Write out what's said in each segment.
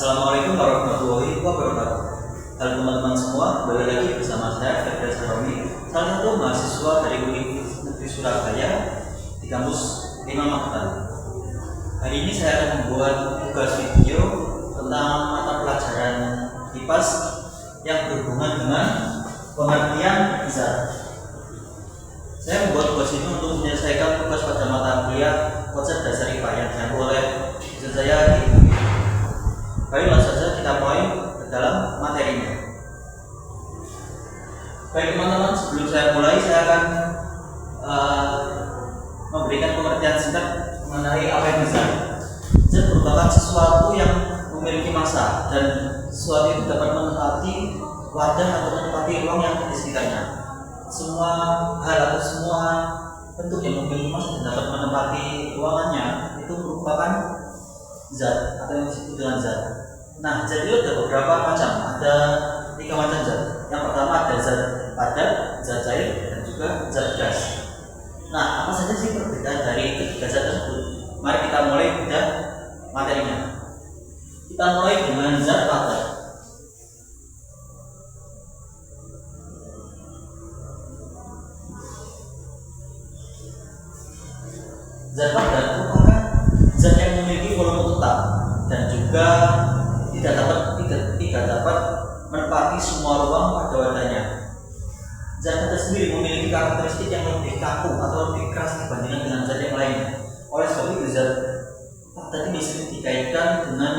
Assalamualaikum warahmatullahi wabarakatuh. Halo teman-teman semua, kembali lagi bersama saya Febri Saromi, salah satu mahasiswa dari Universitas Negeri Surabaya di kampus 5 Magetan. Hari ini saya akan membuat tugas video tentang mata pelajaran IPAS yang berhubungan dengan pengertian zat. Saya membuat tugas ini untuk menyelesaikan tugas pada mata kuliah konsep dasar IPA yang diambil oleh saya di. Baik, langsung saja kita mulai ke dalam materinya. Baik teman-teman, sebelum saya mulai saya akan memberikan pengertian singkat mengenai apa yang zat. Zat merupakan sesuatu yang memiliki massa dan sesuatu itu dapat menempati wadah atau menempati ruang yang di sekitarnya. Semua hal atau semua bentuk yang memiliki massa dan dapat menempati ruangannya itu merupakan zat atau yang disebut dengan zat. Nah, zat itu ada beberapa macam, ada 3 macam zat. Yang pertama ada zat padat, zat cair, dan juga zat gas. Nah, apa saja sih perbedaan dari ketiga zat tersebut? Mari kita mulai pada materinya. Kita mulai dengan zat padat. Zat padat merupakan zat yang memiliki volume tetap dan juga tidak dapat menempati semua ruang pada wadahnya. Zat padat sendiri memiliki karakteristik yang lebih kaku atau lebih keras dibandingkan dengan zat yang lainnya. Oleh sebab itu zat padat ini sering dikaitkan dengan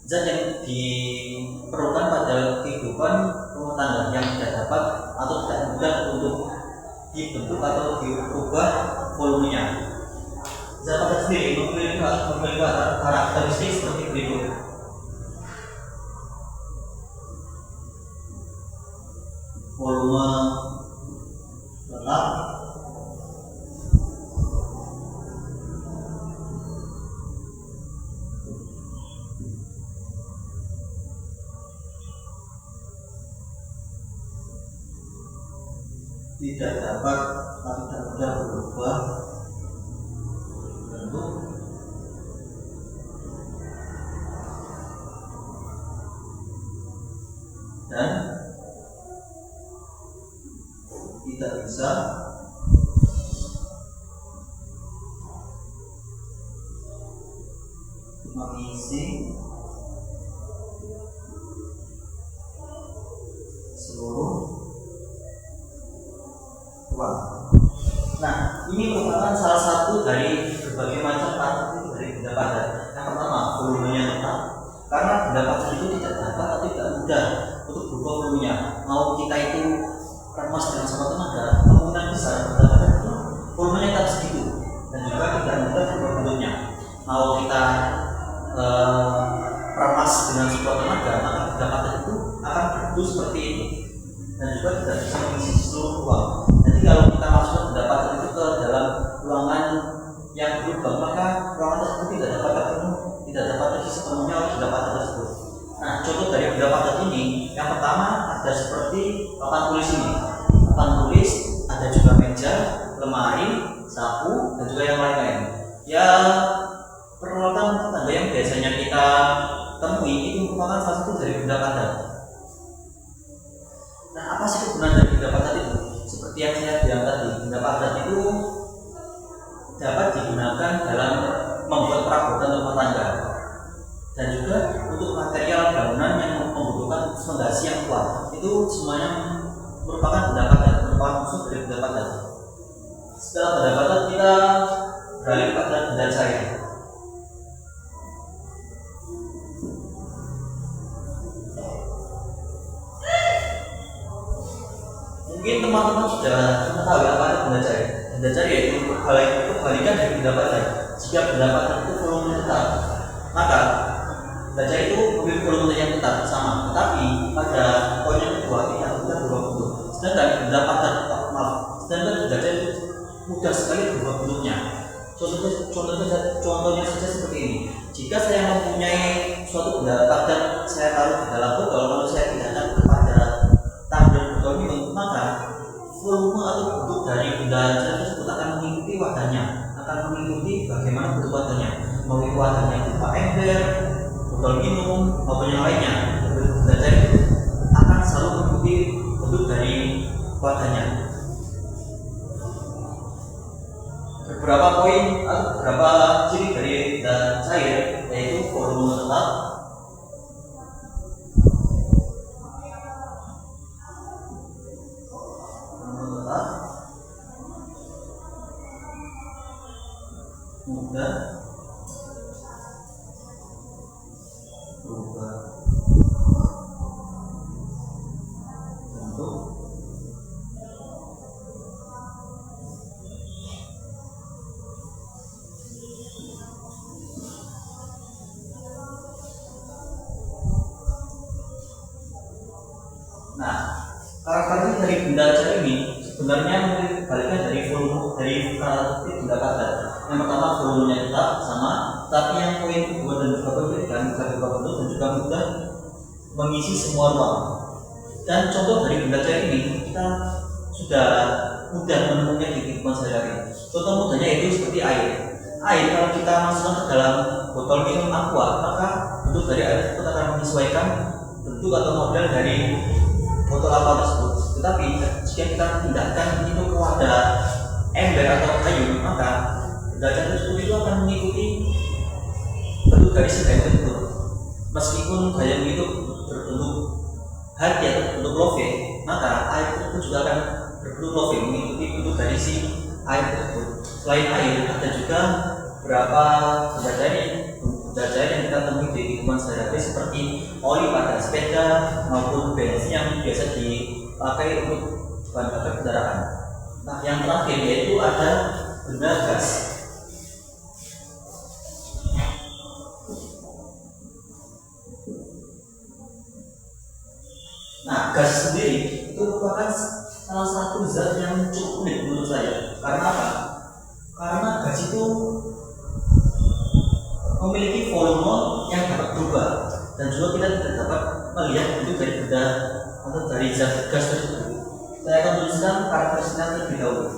zat yang diperlukan pada kehidupan rumah tangga yang tidak dapat atau tidak mudah untuk dibentuk atau diubah volumenya. Zat padat sendiri memiliki karakteristik seperti berikut. Volume tetap, tidak dapat atau mudah berubah bentuk, dan tidak bisa mengisi seluruh ruang. Nah, ini merupakan salah satu dari berbagai macam karakteristik dari benda padat. Yang pertama, volumenya tetap, karena benda padat itu tidak dapat atau tidak mudah untuk berubah volumenya. Mau kita itu remas dengan sama tenaga, kemungkinan besar benda padat itu volumenya tetap segitu dan juga tidak mudah berubah bentuknya. Mau kita remas dengan sebuah tenaga, maka benda padat itu akan berbentuk seperti ini dan juga tidak bisa mengisi seluruh ruang. Jadi kalau kita masukkan benda padat itu ke dalam ruangan yang berlubang, maka ruangan tersebut tidak dapat terisi sepenuhnya oleh benda padat tersebut. Nah, contoh dari benda padat ini, yang pertama ada seperti papan tulis ini. Papan tulis, ada juga meja, lemari, sapu, dan juga yang lain-lain. Ya, peralatan rumah tangga yang biasanya kita temui itu merupakan salah satu dari benda padat. Nah, apa sih kegunaan dari benda padat itu? Seperti yang saya bilang tadi, benda padat itu dapat digunakan dalam membuat perabotan rumah tangga dan juga untuk material bangunan yang membutuhkan fondasi yang kuat. Itu semuanya merupakan benda padat, merupakan unsur dari benda padat. Setelah benda padat, kita beralih pada benda cair. Mungkin teman-teman sudah mengetahui apa itu benda cair. Benda cair yaitu kebalikan dari benda padat. Jika benda padat itu volumenya tetap, maka benda cair itu memiliki volume yang tetap sama, tetapi pada poin yang kedua tidak mudah berubah bentuk. Sedangkan benda padat benda cair itu mudah sekali berubah bentuknya. Contohnya saja seperti ini. Jika saya mempunyai suatu benda padat, saya taruh di dalam botol, lalu saya pindahkan kepada tumbler botol minum, maka volume atau bentuk dari benda cair tersebut akan mengikuti wadahnya, akan mengikuti bagaimana bentuk wadahnya. Mau itu wadahnya berupa ember, botol minum maupun yang lainnya, benda cair itu akan selalu mengikuti bentuk dari wadahnya. Beberapa poin atau beberapa ciri dari benda cair yaitu volume tetap, mudah berubah bentuk, nah karakteristik dari benda cair ini sebenarnya baliknya dari volume dari karakteristik benda padat. Yang pertama volumenya tetap sama, tapi yang poin kedua dan juga berbeda, bisa berubah bentuk dan juga mudah mengisi semua ruang. Dan contoh dari benda cair ini kita sudah mudah menemukannya di kehidupan sehari-hari. Contoh mudahnya itu seperti air. Air kalau kita masukkan ke dalam botol minum aqua, maka bentuk dari air tersebut akan menyesuaikan bentuk atau model dari botol aqua tersebut. Tetapi jika kita pindahkan itu ke wadah ember atau kayu, maka benda cair tersebut itu akan mengikuti bentuk dari segala tersebut. Meskipun gaya itu berbentuk hati atau bentuk love, maka air tersebut juga akan berbentuk love mengikuti bentuk dari si air tersebut. Selain air, ada juga beberapa benda cair yang kita temui di kehidupan sehari-hari seperti oli pada sepeda maupun bensin yang biasa dipakai untuk bahan bakar kendaraan. Nah, yang terakhir yaitu ada benda gas. Nah, gas sendiri itu merupakan salah satu zat yang cukup unik menurut saya. Karena apa? Karena gas itu memiliki volume yang dapat berubah dan juga kita tidak dapat melihat bentuk dari benda atau dari zat gas tersebut. Saya akan tuliskan karakteristiknya terlebih dahulu.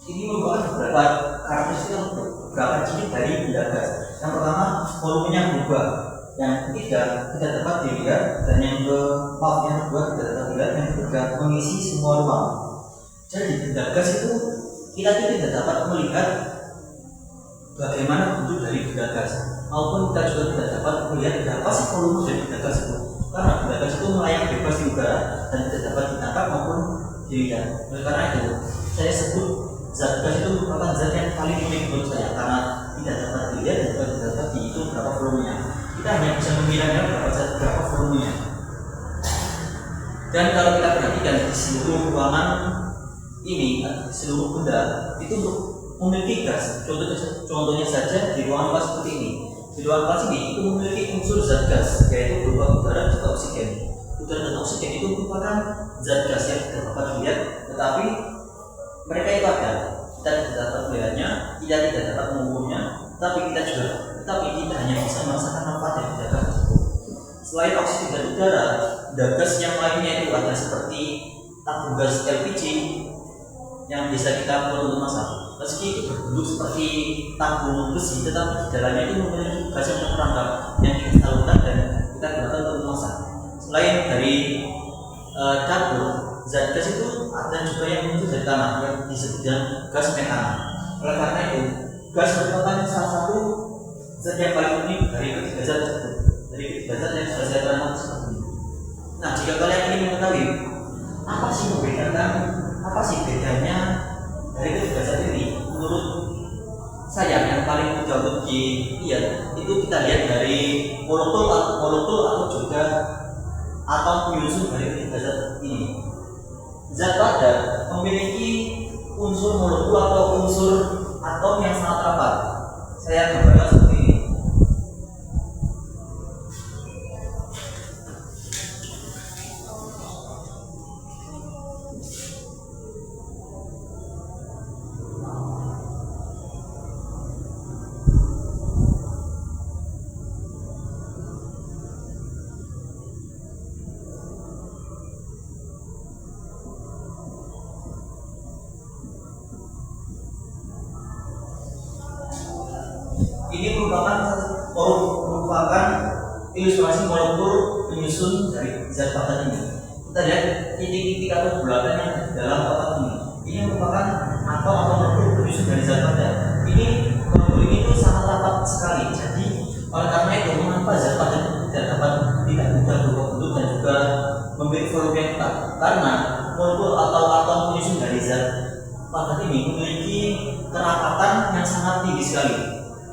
Ini merupakan beberapa karakteristik atau beberapa ciri dari benda gas. Yang pertama, volumenya berubah. Yang ketiga, tidak dapat dilihat, dan yang kedua tidak dapat dilihat. Yang ketiga, mengisi semua ruang. Jadi benda gas itu kita tidak dapat melihat bagaimana bentuk dari benda gas, maupun kita juga tidak dapat melihat berapa sih volume dari benda gas itu. Karena benda gas itu melayang bebas di udara dan tidak dapat ditangkap maupun dilihat. Oleh karena itu, saya sebut zat gas itu merupakan zat yang paling unik menurut saya, karena tidak dapat dilihat dan juga tidak dapat dihitung berapa volumenya. Kita hanya bisa mengira berapa volumenya. Dan kalau kita perhatikan di seluruh ruangan ini, di seluruh benda itu memiliki gas. Contohnya saja di ruangan kelas seperti ini. Di ruangan kelas ini itu memiliki unsur zat gas, yaitu berupa udara dan juga oksigen. Udara dan oksigen itu merupakan zat gas yang tidak dapat dilihat, tetapi mereka itu ada. Kita tidak dapat melihatnya, kita tidak dapat mengukurnya, tapi kita hanya bisa merasakan manfaat dari benda gas tersebut. Selain oksigen dan udara, benda gas yang lainnya itu ada seperti tabung gas LPG yang bisa kita buat untuk masak. Meski itu berbentuk seperti tabung besi, tetapi di dalamnya itu memiliki gas yang terperangkap yang kita salurkan dan kita gunakan untuk masak. Selain dari dapur, zat gas itu ada juga yang muncul dari tanah yang disebut dengan gas metana. Oleh karena itu, gas merupakan salah satu zat yang paling unik dari ketiga zat tersebut. Dari ketiga zat yang sudah saya terangkan seperti ini. Nah, jika kalian ingin mengetahui apa sih bedanya dari ketiga zat ini, menurut saya yang paling mudah untuk dilihat itu kita lihat dari molekul atau juga atom penyusun dari ketiga zat ini. Zat padat memiliki unsur molekul atau unsur atom yang sangat rapat. Saya gambarkan seperti ini. Ini merupakan ilustrasi molekul penyusun dari zat padat ini. Kita lihat titik-titik atau bulatan yang di dalam kotak ini. Ini merupakan atom atau molekul penyusun dari zat padat. Ini molekul ini itu sangat rapat sekali. Jadi oleh karena itu mengapa zat padat tidak dapat tidak mudah berubah bentuk dan juga memiliki volume yang tetap? Karena molekul atau atom penyusun dari zat padat ini memiliki kerapatan yang sangat tinggi sekali.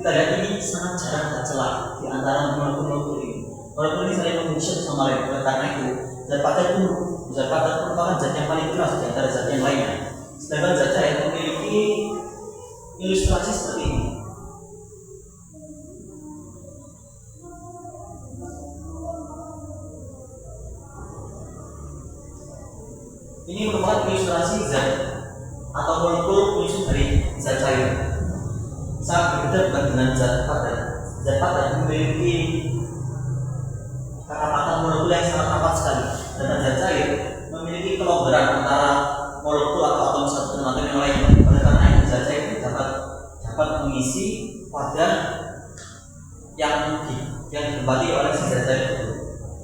Kita lihat ini sangat jarang tercelah di antara molekul-molekul ini. Molekul ini saling mengisi sama lain. Oleh karena itu, zat padat merupakan zat yang paling keras di antara zat yang lainnya. Sedangkan zat cair memiliki ilustrasi seperti ini. Ini merupakan ilustrasi zat atau molekul penyusun dari zat cair. Sangat berbeda bukan dengan zat padat. Zat padat memiliki kerapatan molekul yang sangat rapat sekali. Dan zat cair memiliki kelonggaran antara molekul atau atom satu dengan atom yang lainnya. Oleh karena itu zat cair dapat mengisi wadah yang ditempati oleh si zat cair itu.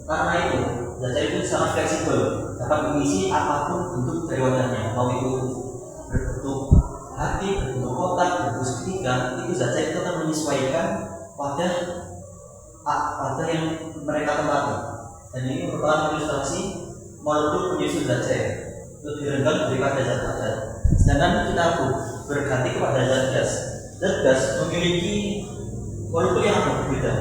Karena itu zat cair itu sangat fleksibel, dapat mengisi apapun bentuk dari wadahnya, mau itu berbentuk hati, berbentuk kotak, berbentuk segitiga. Itu zat cair itu akan menyesuaikan wadah yang mereka tempati. Dan ini merupakan ilustrasi molekul penyusun zat cair lebih rendah daripada zat padat. Sedangkan kita berganti kepada zat gas. Zat gas memiliki molekul yang agak berbeda.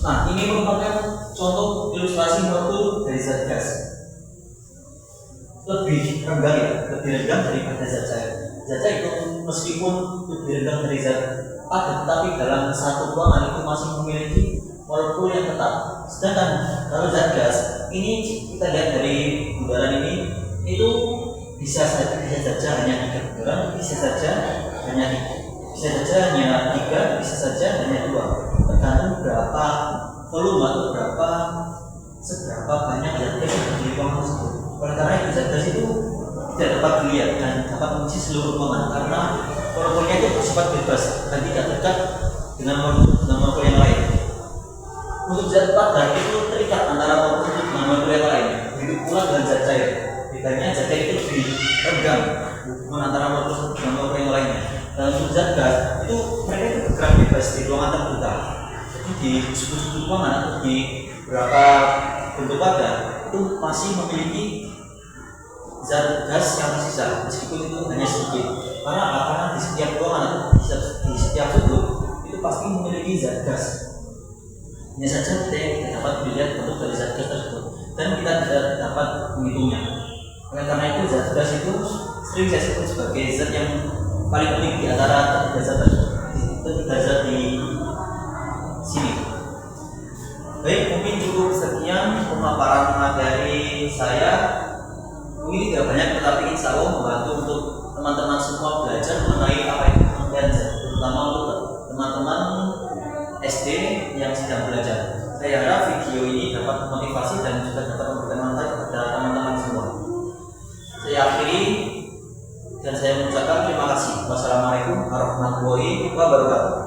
Nah, ini merupakan contoh ilustrasi molekul dari zat gas. Lebih rendah daripada zat cair. Zat cair itu meskipun lebih rendah dari zat padat, tetapi dalam satu ruangan itu masih memiliki molekul yang tetap. Sedangkan kalau zat gas ini kita lihat dari bundaran ini itu bisa saja hanya 3 bundaran, bisa saja hanya 3, bisa saja hanya 2. Tergantung berapa volume atau seberapa banyak zat gas yang ada di ruangan tersebut. Oleh karena itu zat gas itu tidak dapat dilihat dan dapat mengisi seluruh ruangan karena molekulnya itu bersifat bebas dan tidak terikat dengan molekul yang lain. Untuk zat padat itu terikat antara molekul dengan molekul yang lain. Begitu pula dengan zat cair. Bedanya zat cair itu lebih renggang hubungan antara molekul dengan molekul yang lainnya. Dan untuk zat gas itu mereka itu bergerak bebas di ruangan terbuka. Jadi di sudut-sudut ruangan atau di beberapa bentuk wadah itu masih memiliki zat gas yang tersisa meskipun itu hanya sedikit. Karena di setiap ruangan atau di setiap sudut itu pasti memiliki zat gas. Hanya saja kita tidak dapat melihat bentuk dari zat gas tersebut dan kita tidak dapat menghitungnya. Oleh karena itu zat gas itu sering saya sebut sebagai zat yang paling penting di antara ketiga zat di sini. Baik, mungkin cukup sekian pemaparan materi saya. Mungkin tidak banyak, tetapi insya Allah membantu untuk teman-teman semua belajar mengenai apa itu pengetahuan zat, terutama untuk teman-teman SD yang sedang belajar. Saya harap video ini dapat memotivasi dan juga dapat memberikan manfaat kepada teman-teman semua. Saya akhiri dan saya mengucapkan terima kasih. Wassalamualaikum warahmatullahi wabarakatuh.